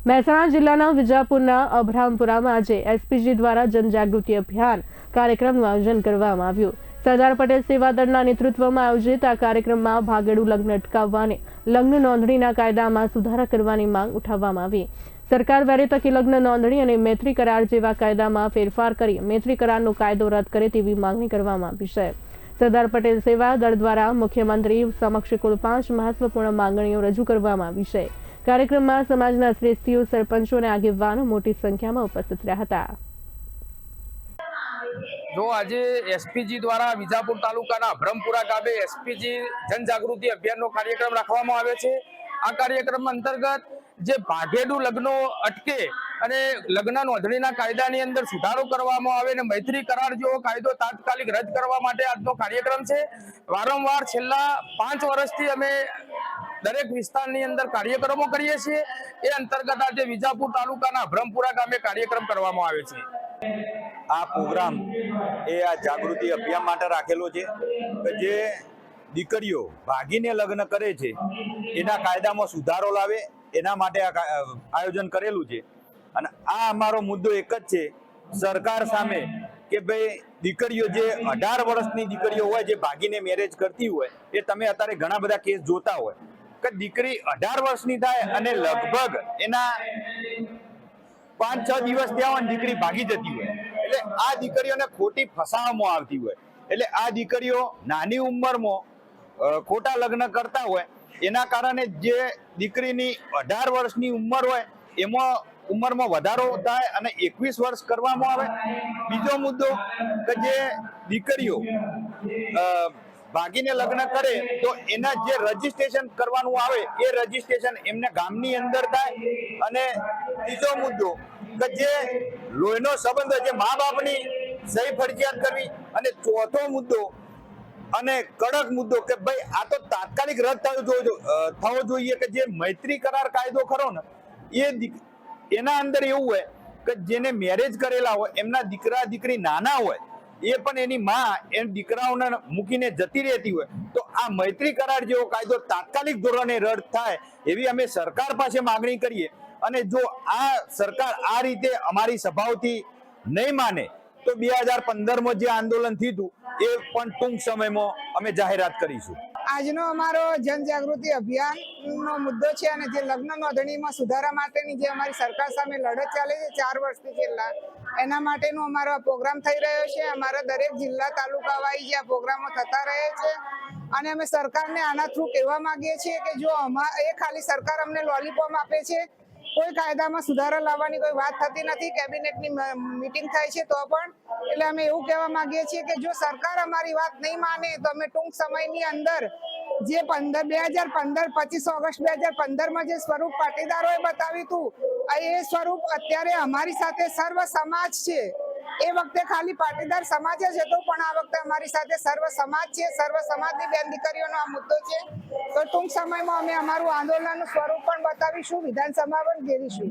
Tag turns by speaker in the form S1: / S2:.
S1: મહેસાણા જિલ્લાના વિજાપુરના અભરામપુરામાં આજે એસપીજી દ્વારા જનજાગૃતિ અભિયાન કાર્યક્રમનું આયોજન કરવામાં આવ્યું। સરદાર પટેલ સેવા દળના નેતૃત્વમાં આયોજિત આ કાર્યક્રમમાં ભાગેડુ લગ્ન અટકાવવા અને લગ્ન નોંધણીના કાયદામાં સુધારા કરવાની માંગ ઉઠાવવામાં આવી। સરકાર વહેલી તકે લગ્ન નોંધણી અને મૈત્રી કરાર જેવા કાયદામાં ફેરફાર કરી મૈત્રી કરારનો કાયદો રદ કરે તેવી માંગણી કરવામાં આવી છે। સરદાર પટેલ સેવા દળ દ્વારા મુખ્યમંત્રી સમક્ષ કુલ 5 મહત્વપૂર્ણ માંગણીઓ રજૂ કરવામાં આવી છે। કાર્યક્રમમાં સમાજના શ્રેષ્ઠીઓ, સરપંચો અને આગેવાનો મોટી સંખ્યામાં ઉપસ્થિત રહ્યા હતા।
S2: जो आज एसपीजी द्वारा विजापुर तालुकाना अभरमपुरा गामे एसपीजी जनजागृति अभियान कार्यक्रम रखवामां आव्यो छे। आ कार्यक्रम अंतर्गत जे भागेडू लग्नो अटके અને લગ્ન નોંધણીના કાયદાની અંદર સુધારો કરવામાં આવે અને મૈત્રી કરાર જેવો કાયદો તાત્કાલિક રદ કરવા માટે આજનો કાર્યક્રમ છે। વારંવાર છેલ્લા 5 વર્ષથી અમે દરેક વિસ્તારની અંદર કાર્યક્રમો કરીએ છીએ। એ અંતર્ગત આજે વિજાપુર તાલુકાના અભરમપુરા ગામે કાર્યક્રમ કરવામાં આવે છે।
S3: આ પ્રોગ્રામ એ આ જાગૃતિ અભિયાન માટે રાખેલો છે કે જે દીકરીઓ ભાગીને લગ્ન કરે છે એના કાયદામાં સુધારો લાવે એના માટે આ આયોજન કરેલું છે। અને આ અમારો મુદ્દો એક જ છે સરકાર સામે કે ભાઈ દીકરીઓ જે 18 વર્ષની દીકરીઓ હોય જે ભાગીને મેરેજ કરતી હોય એ તમે અત્યારે ઘણા બધા કેસ જોતા હોય કે દીકરી 18 વર્ષની થાય અને લગભગ એના 5-6 દિવસ થયા હોય દીકરી ભાગી જતી હોય એટલે આ દીકરીઓને ખોટી ફસાવવામાં આવતી હોય એટલે આ દીકરીઓ નાની ઉંમરમાં ખોટા લગ્ન કરતા હોય એના કારણે જે દીકરીની 18 વર્ષની ઉંમર હોય એમાં ઉંમરમાં વધારો થાય અને 21 વર્ષ કરવામાં આવે। બીજો મુદ્દો કે જે દીકરીઓ ભાગીને લગ્ન કરે તો એના જે રજીસ્ટ્રેશન કરવાનું આવે એ રજીસ્ટ્રેશન એમને ગામની અંદર થાય। અને ત્રીજો મુદ્દો કે જે લોહીનો સંબંધ જે મા બાપની સહી ફરજિયાત કરવી। અને ચોથો મુદ્દો અને કડક મુદ્દો કે ભાઈ આ તો તાત્કાલિક રદ થવો જોઈએ કે જે મૈત્રી કરાર કાયદો ખરો ને એના અંદર એવું હોય કે જેને મેરેજ કરેલા હોય એમના દીકરા દીકરી નાના હોય એ પણ એની માં એ દીકરાઓને મૂકીને જતી રહેતી હોય તો આ મૈત્રી કરાર જેવો કાયદો તાત્કાલિક ધોરણે રદ થાય એવી અમે સરકાર પાસે માંગણી કરીએ। અને જો આ સરકાર આ રીતે અમારી સભાઓથી નહીં માને તો 2015માં જે આંદોલન થયું એ પણ ટૂંક સમયમાં અમે જાહેરાત કરીશું।
S4: આજનો અમારો જનજાગૃતિ અભિયાનનો મુદ્દો છે અને જે લગ્ન નોંધણીમાં સુધારા માટેની જે અમારી સરકાર સામે લડત ચાલે છે 4 વર્ષથી છેલ્લા એના માટેનો અમારો પ્રોગ્રામ થઈ રહ્યો છે। અમારા દરેક જિલ્લા તાલુકા વાઇઝ આ પ્રોગ્રામો થતા રહે છે અને અમે સરકારને આના થ્રુ કહેવા માંગીએ છીએ કે જો એ ખાલી સરકાર અમને લોલીપોપ આપે છે, કોઈ કાયદામાં સુધારા લાવવાની કોઈ વાત થતી નથી। કેબિનેટની મીટિંગ થાય છે તો પણ એટલે અમે એવું કહેવા માંગીએ છીએ કે જો સરકાર અમારી વાત નહીં માને તો અમે ટૂંક સમયની અંદર જે 25 ઓગસ્ટ 2015માં જે સ્વરૂપ પાટીદારોએ બતાવ્યું હતું એ સ્વરૂપ અત્યારે અમારી સાથે સર્વ સમાજ છે। એ વખતે ખાલી પાટીદાર સમાજ જ હતો પણ આ વખતે અમારી સાથે સર્વ સમાજ છે। સર્વ સમાજની બેન દીકરીઓનો આ મુદ્દો છે તો ટૂંક સમયમાં અમે અમારું આંદોલનનું સ્વરૂપ પણ બતાવીશું, વિધાનસભા પણ ઘેરીશું।